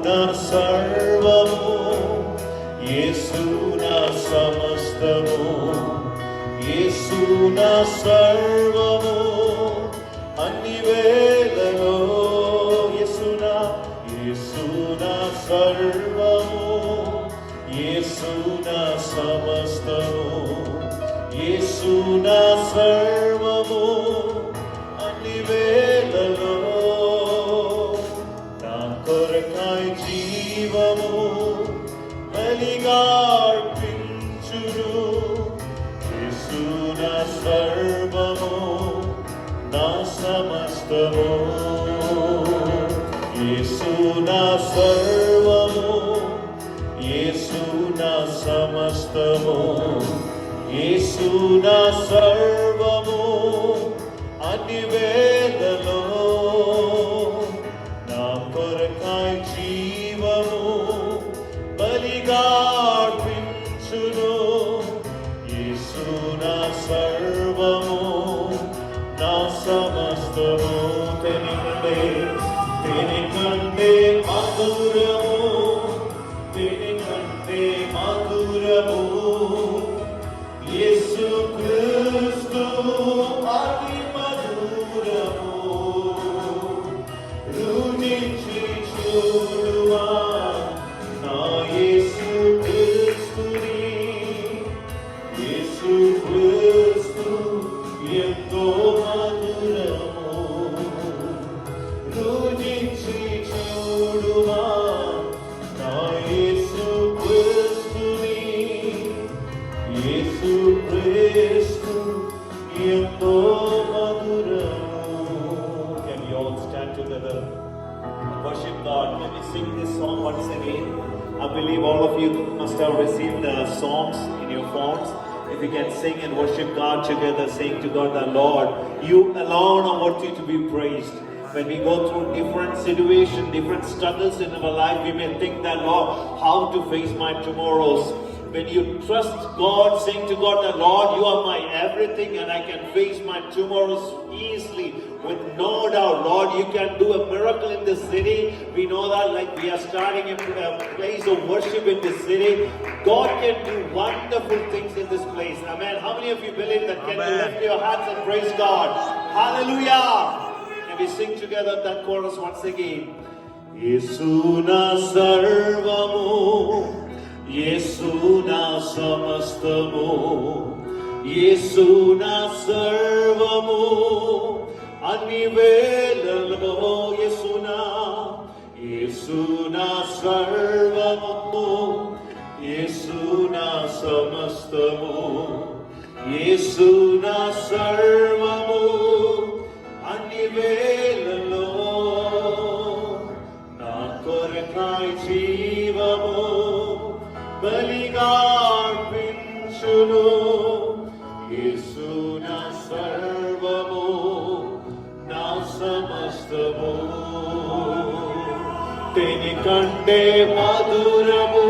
నా సర్వము, యేసు నా సమస్తము, యేసు నా సర్వము అన్ని వేళలో. యేసు నా సర్వము, యేసు నా సమస్తము, యేసు నా సర్వము అన్ని వేళలో. నా కొరకై జీవము బలిగా అర్పించును. యేసు నా సర్వము, నా సమస్తము, యేసు నా సర్వము, యేసు నా సమస్తము, యేసు నా సర్వము అన్ని వేళలో. నా కొరకై జీవము బలిగా అర్పించును. యేసు నా సర్వము, నా సమస్తము. తెనికంటే మధురము, తెనికంటే మధురము యేసు క్రీస్తు అతి మధురము. రుచి చూడుమా నా యేసు క్రీస్తుని, యేసు క్రీస్తు ఎంతో మధురము. రుచి చూడుమా నా యేసు క్రీస్తుని, యేసు క్రీస్తు ఎంతో మధురము. Can we all stand together and worship God? Can we sing this song once again? I believe all of you must have received the songs in your phones. If you can sing and worship God together, saying to God, the Lord, you alone are worthy to be praised. When we go through different situations, different struggles in our life, we may think that, Lord, how to face my tomorrows. When you trust God, saying to God that, Lord, you are my everything and I can face my tomorrows easily with no doubt. Lord, you can do a miracle in this city. We know that, like we are starting a place of worship in this city. God can do wonderful things in this place. Amen. How many of you believe that? Can you lift your hands and praise God? Hallelujah. Can we sing together that chorus once again? Yesu na sarvamu, యేసు నా సమస్తము, యేసు నా సర్వము అన్ని వేళలో. యేసు నా సర్వము, యేసు నా సమస్తము, యేసు నా సర్వము అన్ని వేళలో. నా కొరకై జీవము బలిగా అర్పించును. యేసు నా సర్వము, నా సమస్తము. తెనికంటే మధురము,